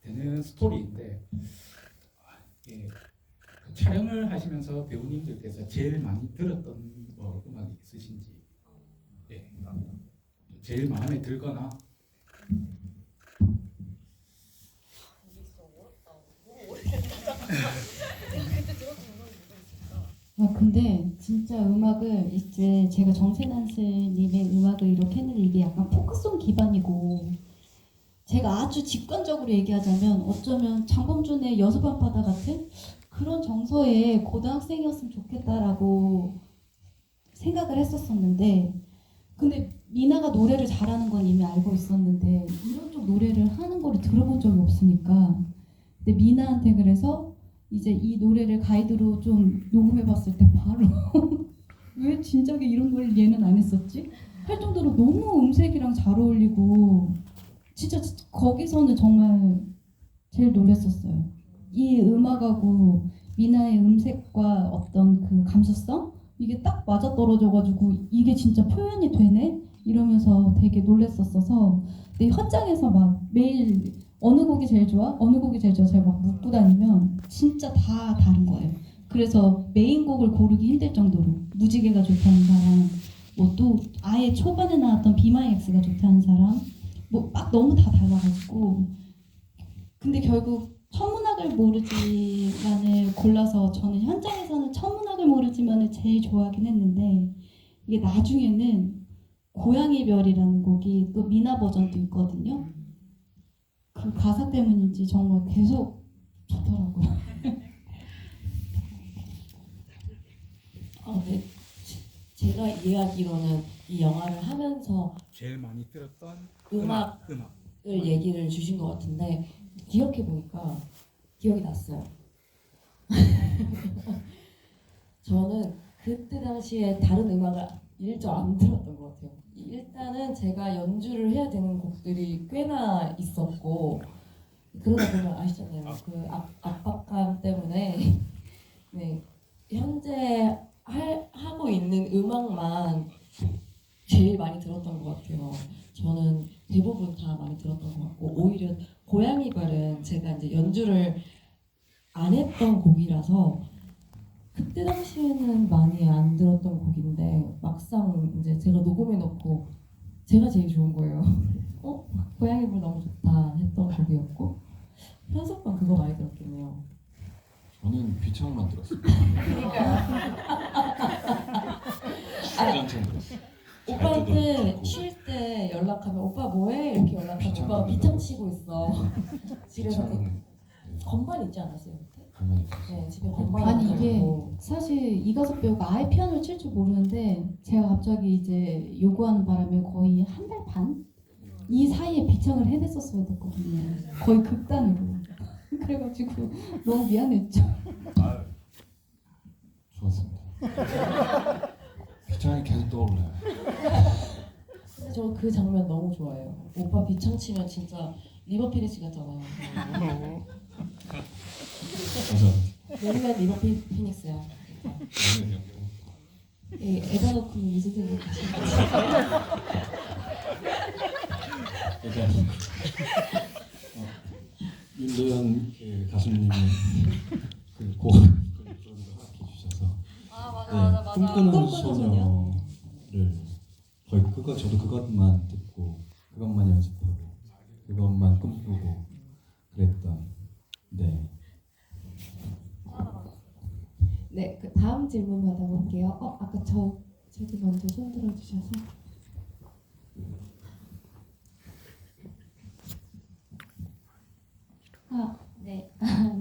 되는 스토리인데, 예, 그 촬영을 하시면서 배우님들께서 제일 많이 들었던 뭐 음악이 있으신지, 예, 제일 마음에 들거나. 아 근데 진짜 음악을 이제 제가 정세난스님의 음악을 이렇게 했는데 이게 약간 포크송 기반이고, 제가 아주 직관적으로 얘기하자면 어쩌면 장범준의 여수 밤바다 같은 그런 정서의 고등학생이었으면 좋겠다라고 생각을 했었었는데, 근데 미나가 노래를 잘하는 건 이미 알고 있었는데 이런 쪽 노래를 하는 거를 들어본 적이 없으니까, 근데 미나한테 그래서 이제 이 노래를 가이드로 좀 녹음해봤을 때 바로 왜 진작에 이런 걸 얘는 안 했었지? 할 정도로 너무 음색이랑 잘 어울리고 진짜 거기서는 정말 제일 놀랐었어요. 이 음악하고 미나의 음색과 어떤 그 감수성 이게 딱 맞아떨어져가지고 이게 진짜 표현이 되네? 이러면서 되게 놀랬었어서, 근데 현장에서 막 매일 어느 곡이 제일 좋아? 어느 곡이 제일 좋아? 제가 막 묻고 다니면 진짜 다 다른 거예요. 그래서 메인 곡을 고르기 힘들 정도로 무지개가 좋다는 사람, 뭐 또 아예 초반에 나왔던 비마이엑스가 좋다는 사람, 뭐 막 너무 다 달라가지고, 근데 결국 천문학을 모르지만을 골라서 저는 현장에서는 천문학을 모르지만을 제일 좋아하긴 했는데, 이게 나중에는 고양이 별이라는 곡이 또 미나 버전도 있거든요. 그 가사 때문인지 정말 계속 좋더라고요. 네. 제가 이해하기로는 이 영화를 하면서 제일 많이 들었던 음악 음악. 을 얘기를 주신 것 같은데, 기억해 보니까 기억이 났어요. 저는 그때 당시에 다른 음악을 일절 안 들었던 것 같아요. 일단은 제가 연주를 해야 되는 곡들이 꽤나 있었고, 그러다 보면 아시잖아요. 그 압박감 때문에 네, 현재 하고 있는 음악만 제일 많이 들었던 것 같아요. 저는 대부분 다 많이 들었던 것 같고, 오히려 고양이 별은 제가 이제 연주를 안 했던 곡이라서 그때 당시에는 많이 안 들었던 곡인데, 막상 이제 제가 녹음해 놓고 제가 제일 좋은 거예요. 고양이 별 너무 좋다 했던 곡이었고, 현석방 그거 많이 들었겠네요. 저는 비창만 들었습니다. 전천 들었어요. 오빠한테 쉴 때 연락하면 오빠 뭐해? 이렇게 연락하면 오빠가 비창 치고 있어. 집에서 건반 있지 않았어요? 그때? 가만히 있었어요. 네, 집에 건반 아니 이게 있고. 사실 이가섭 배우가 아예 피아노를 칠 줄 모르는데 제가 갑자기 이제 요구하는 바람에 거의 한 달 반? 이 사이에 비창을 해냈었어야 됐거든요. 거의 극단으로. 그래가지고 너무 미안했죠. 좋았습니다. 비창이 계속 떠올라요. 근데 저 그 장면 너무 좋아해요. 오빠 비창 치면 진짜 리버 피니시 같잖아요. 맞아. 여기가 리버 피닉스야. 에다 놓고 무슨 생각하시는 일단 윤도현 그 가수님이 그 곡을 좀 허락해 주셔서 꿈꾸는 꿈꾸는 소녀를 거의 그거 저도 그것만 듣고 그것만 연습하고 그것만 꿈꾸고 그랬던. 네. 네, 그 다음 질문 받아볼게요. 아까 저기 먼저 손 들어주셔서. 네.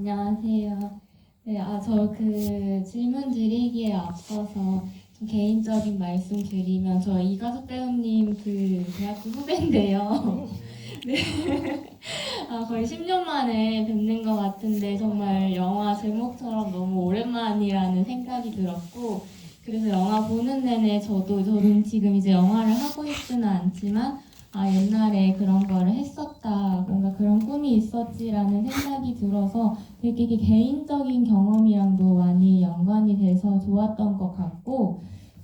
안녕하세요. 네, 저 그 질문 드리기에 앞서서 좀 개인적인 말씀 드리면 저 이가숙 배우님 그 대학교 후배인데요. 네. 거의 10년 만에 뵙는 것 같은데 정말 영화 제목처럼 너무 오랜만이라는 생각이 들었고 그래서 영화 보는 내내 저는 지금 이제 영화를 하고 있지는 않지만 옛날에 그런 거를 했었다 뭔가 그런 꿈이 있었지라는 생각이 들어서 되게 개인적인 경험이랑도 많이 연관이 돼서 좋았던 것 같고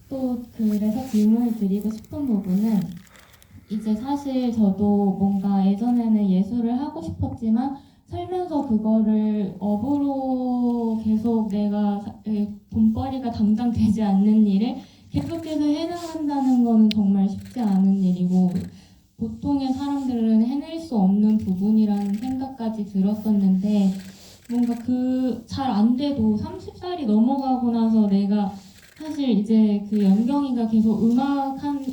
또 그래서 질문을 드리고 싶은 부분은 이제 사실 저도 뭔가 예전에는 예술을 하고 싶었지만 살면서 그거를 업으로 계속 내가 돈벌이가 당장 되지 않는 일을 계속해서 해나간다는 거는 정말 쉽지 않은 일이고 보통의 사람들은 해낼 수 없는 부분이라는 생각까지 들었었는데 뭔가 잘 안 돼도 30살이 넘어가고 나서 내가 사실 이제 그 연경이가 계속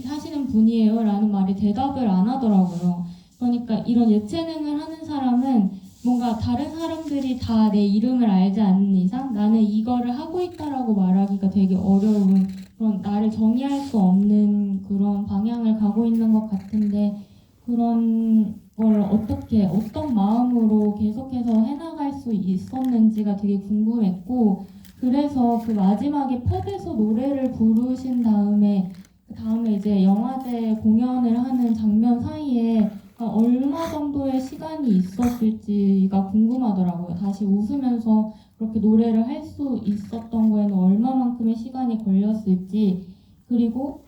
하시는 분이에요 라는 말에 대답을 안 하더라고요. 그러니까 이런 예체능을 하는 사람은 뭔가 다른 사람들이 다 내 이름을 알지 않는 이상 나는 이거를 하고 있다라고 말하기가 되게 어려운 그런 나를 정의할 수 없는 그런 방향을 가고 있는 것 같은데 그런 걸 어떤 마음으로 계속해서 해나갈 수 있었는지가 되게 궁금했고 그래서 그 마지막에 펍에서 노래를 부르신 다음에 그 다음에 이제 영화제 공연을 하는 장면 사이에 얼마 정도의 시간이 있었을지가 궁금하더라고요. 다시 웃으면서 그렇게 노래를 할 수 있었던 거에는 얼마만큼의 시간이 걸렸을지 그리고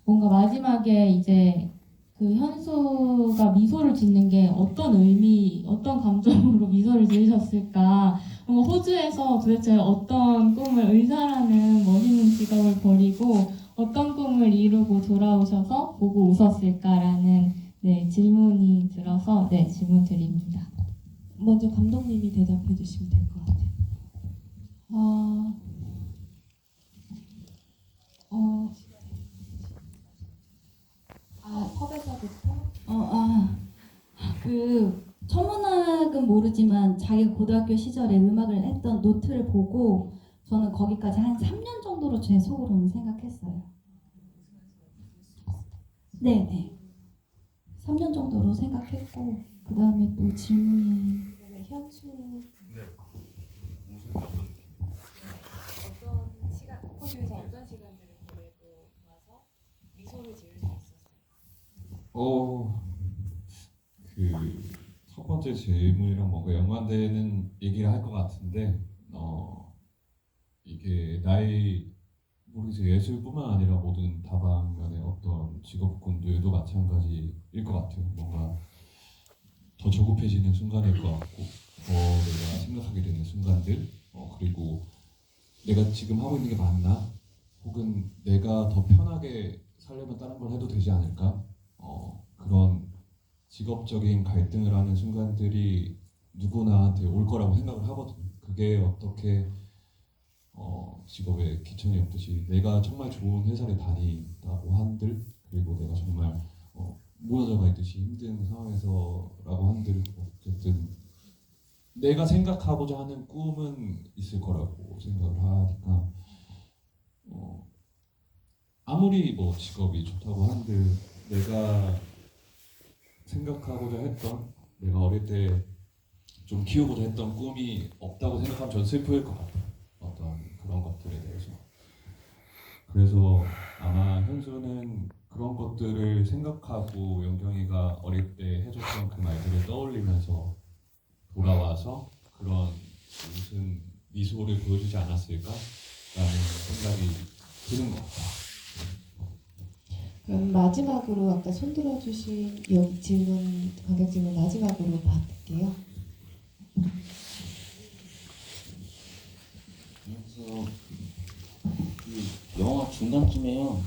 뭔가 마지막에 이제 그 현수가 미소를 짓는 게 어떤 감정으로 미소를 지으셨을까 뭔가 호주에서 도대체 어떤 꿈을 의사라는 멋있는 직업을 버리고 어떤 꿈을 이루고 돌아오셔서 보고 웃었을까라는 질문이 들어서 질문 드립니다. 먼저 감독님이 대답해 주시면 될 것 같아요. 펍에서부터 그 천문학은 모르지만 자기 고등학교 시절에 음악을 했던 노트를 보고 저는 거기까지 한 3년 정도로 제 속으로는 생각했어요. 네. 3년 정도로 생각했고 그 다음에 또 질문이 현수 호주에서 어떤 시간들을 보내고 와서 미소를 지을 수 있었어요? 그 첫 번째 질문이랑 뭔가 연관되는 얘기를 할 것 같은데, 이게 나의 모르겠어요. 예술뿐만 아니라 모든 다방면의 어떤 직업군들도 마찬가지일 것 같아요. 뭔가 더 조급해지는 순간일 것 같고, 더 내가 생각하게 되는 순간들, 그리고 내가 지금 하고 있는 게 맞나? 혹은 내가 더 편하게 살려면 다른 걸 해도 되지 않을까? 그런 직업적인 갈등을 하는 순간들이 누구나한테 올 거라고 생각을 하거든요. 그게 어떻게 직업에 기천이 없듯이 내가 정말 좋은 회사를 다닌다고 한들 그리고 내가 정말 무너져 가 있듯이 힘든 상황에서라고 한들 어쨌든 내가 생각하고자 하는 꿈은 있을 거라고 생각을 하니까 아무리 뭐 직업이 좋다고 한들 내가 생각하고자 했던 내가 어릴 때 좀 키우고자 했던 꿈이 없다고 생각하면 전 슬플 것 같아요. 어떤 그런 것들에 대해서. 그래서 아마 현수는 그런 것들을 생각하고 연경이가 어릴 때 해줬던 그 말들을 떠올리면서 돌아와서 그런 무슨 미소를 보여주지 않았을까라는 생각이 드는 것 같아요. 그럼 마지막으로 아까 손 들어주신 여기 질문 관객 질문 마지막으로 받을게요. 그래서 그 영화 중간쯤에요.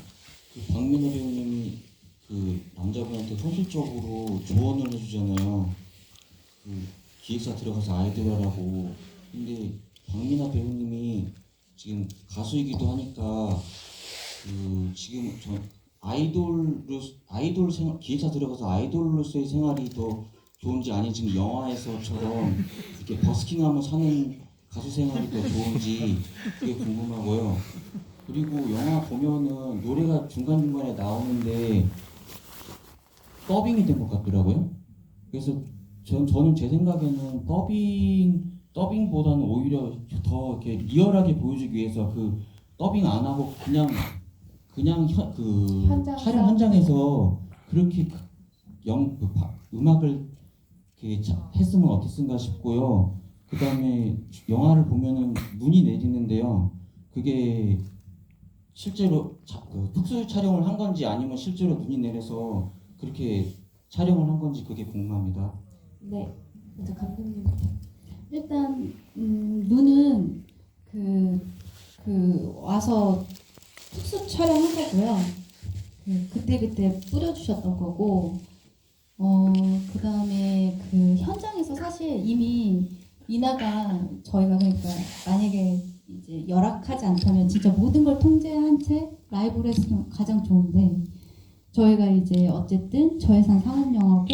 그 박민호 배우님이 그 남자분한테 현실적으로 조언을 해주잖아요. 그 기획사 들어가서 아이돌 하라고. 근데 박민호 배우님이 지금 가수이기도 하니까 그 지금 전 기획사 들어가서 아이돌로서의 생활이 더 좋은지 아니 지금 영화에서처럼 이렇게 버스킹하며 사는 가수 생활이 더 좋은지 그게 궁금하고요. 그리고 영화 보면은 노래가 중간중간에 나오는데 더빙이 된 것 같더라고요. 그래서 저는 제 생각에는 더빙보다는 오히려 더 이렇게 리얼하게 보여주기 위해서 그 더빙 안 하고 그냥 그 현장에서? 촬영 현장에서 그렇게 음악을 이렇게 했으면 어땠을까 싶고요. 그 다음에 영화를 보면은 눈이 내리는데요. 그게 실제로 특수 촬영을 한 건지 아니면 실제로 눈이 내려서 그렇게 촬영을 한 건지 그게 궁금합니다. 네, 먼저 감독님. 일단 눈은 그 와서 특수 촬영한 거고요. 그때 뿌려주셨던 거고, 그 다음에 그 현장에서 사실 이미 미나가 저희가 그러니까 만약에 이제 열악하지 않다면 진짜 모든 걸 통제한 채 라이브를 했으면 가장 좋은데, 저희가 이제 어쨌든 저예산 상업 영화고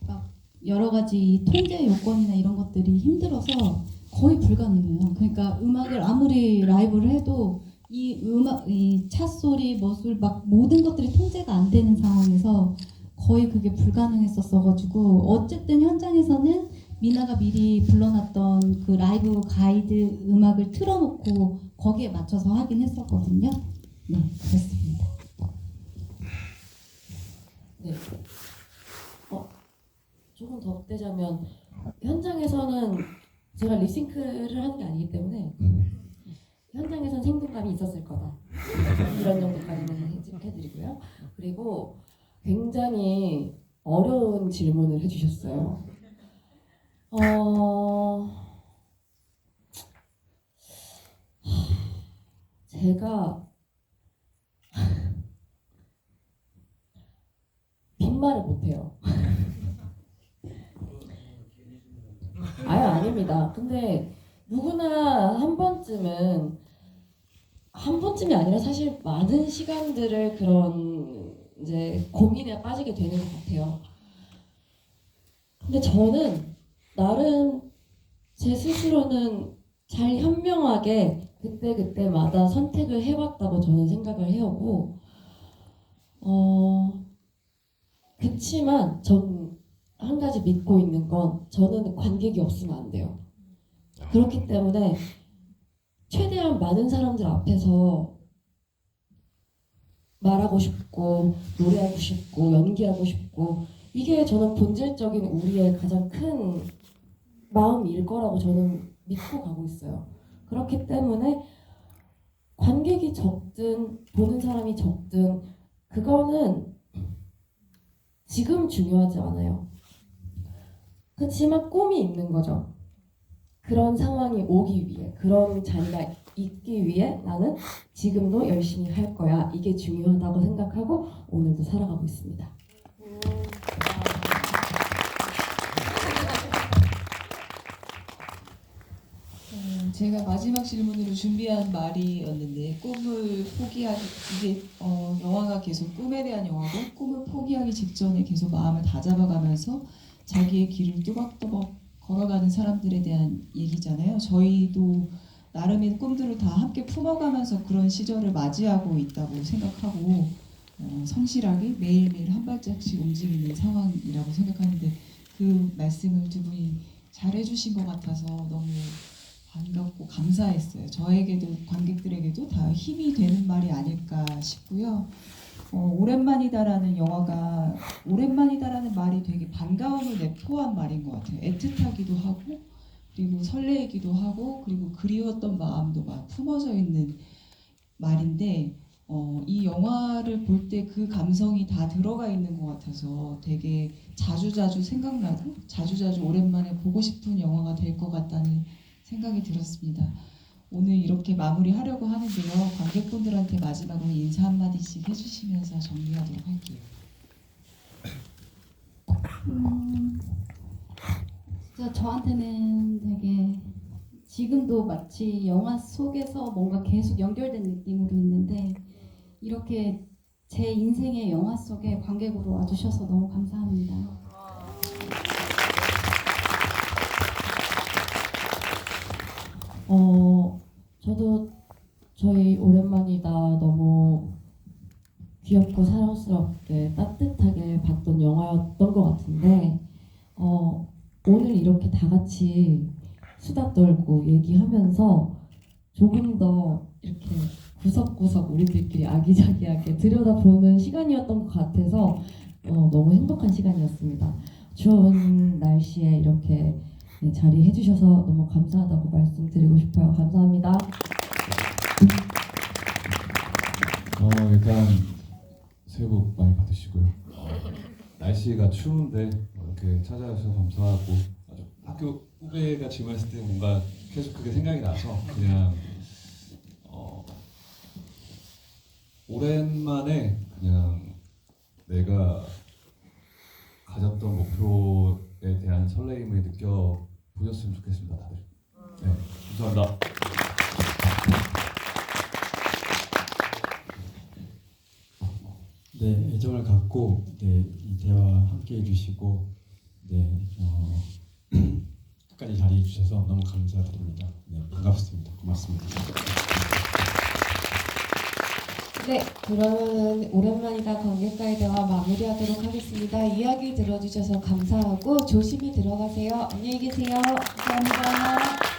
막 여러 가지 통제 요건이나 이런 것들이 힘들어서 거의 불가능해요. 그러니까 음악을 아무리 라이브를 해도 이 음악, 이 차 소리, 머술 막 모든 것들이 통제가 안 되는 상황에서 거의 그게 불가능했었어가지고 어쨌든 현장에서는 미나가 미리 불러놨던 그 라이브 가이드 음악을 틀어놓고 거기에 맞춰서 하긴 했었거든요. 네, 그렇습니다. 네. 조금 더 덧대자면 현장에서는 제가 립싱크를 하는 게 아니기 때문에 현장에서는 생동감이 있었을 거다. 이런 정도까지는 해드리고요. 그리고 굉장히 어려운 질문을 해주셨어요. 제가 빈말을 못해요. 아닙니다. 근데 누구나 한 번쯤이 아니라 사실 많은 시간들을 그런 이제 고민에 빠지게 되는 것 같아요. 근데 저는 나름 제 스스로는 잘 현명하게 그때마다 선택을 해왔다고 저는 생각을 해오고, 그치만 전 한 가지 믿고 있는 건 저는 관객이 없으면 안 돼요. 그렇기 때문에 최대한 많은 사람들 앞에서 말하고 싶고 노래하고 싶고 연기하고 싶고 이게 저는 본질적인 우리의 가장 큰 마음일 거라고 저는 믿고 가고 있어요. 그렇기 때문에 관객이 적든 보는 사람이 적든 그거는 지금 중요하지 않아요. 그렇지만 꿈이 있는 거죠. 그런 상황이 오기 위해, 그런 자리가 있기 위해 나는 지금도 열심히 할 거야. 이게 중요하다고 생각하고 오늘도 살아가고 있습니다. 제가 마지막 질문으로 준비한 말이었는데 꿈을 포기하기 이게 영화가 계속 꿈에 대한 영화고 꿈을 포기하기 직전에 계속 마음을 다잡아가면서 자기의 길을 뚜벅뚜벅 걸어가는 사람들에 대한 얘기잖아요. 저희도 나름의 꿈들을 다 함께 품어가면서 그런 시절을 맞이하고 있다고 생각하고 성실하게 매일매일 한 발짝씩 움직이는 상황이라고 생각하는데 그 말씀을 두 분이 잘 해주신 것 같아서 너무 반갑고 감사했어요. 저에게도 관객들에게도 다 힘이 되는 말이 아닐까 싶고요. 오랜만이다라는 영화가 오랜만이다라는 말이 되게 반가움을 내포한 말인 것 같아요. 애틋하기도 하고 그리고 설레이기도 하고 그리고 그리웠던 마음도 막 품어져 있는 말인데 이 영화를 볼 때 그 감성이 다 들어가 있는 것 같아서 되게 자주자주 생각나고 자주자주 오랜만에 보고 싶은 영화가 될 것 같다는 생각이 들었습니다. 오늘 이렇게 마무리하려고 하는데요. 관객분들한테 마지막으로 인사 한마디씩 해주시면서 정리하도록 할게요. 진짜 저한테는 되게 지금도 마치 영화 속에서 뭔가 계속 연결된 느낌으로 있는데 이렇게 제 인생의 영화 속에 관객으로 와주셔서 너무 감사합니다. 저도 저희 오랜만이다 너무 귀엽고 사랑스럽게 따뜻하게 봤던 영화였던 것 같은데 오늘 이렇게 다 같이 수다 떨고 얘기하면서 조금 더 이렇게 구석구석 우리들끼리 아기자기하게 들여다보는 시간이었던 것 같아서 너무 행복한 시간이었습니다. 추운 날씨에 이렇게 자리해 주셔서 너무 감사하다고 말씀드리고 싶어요. 감사합니다. 일단 새해 복 많이 받으시고요. 날씨가 추운데 이렇게 찾아주셔서 감사하고 학교 후배가 질문했을 때 뭔가 계속 그게 생각이 나서 그냥 오랜만에 그냥 내가 가졌던 목표에 대한 설레임을 느껴보셨으면 좋겠습니다, 다들. 네, 감사합니다. 네, 애정을 갖고 이 대화 함께 해주시고 끝까지 자리해 주셔서 너무 감사드립니다. 네, 반갑습니다. 고맙습니다. 네, 그러면 오랜만이다 관객과의 대화 마무리하도록 하겠습니다. 이야기 들어주셔서 감사하고 조심히 들어가세요. 안녕히 계세요. 감사합니다.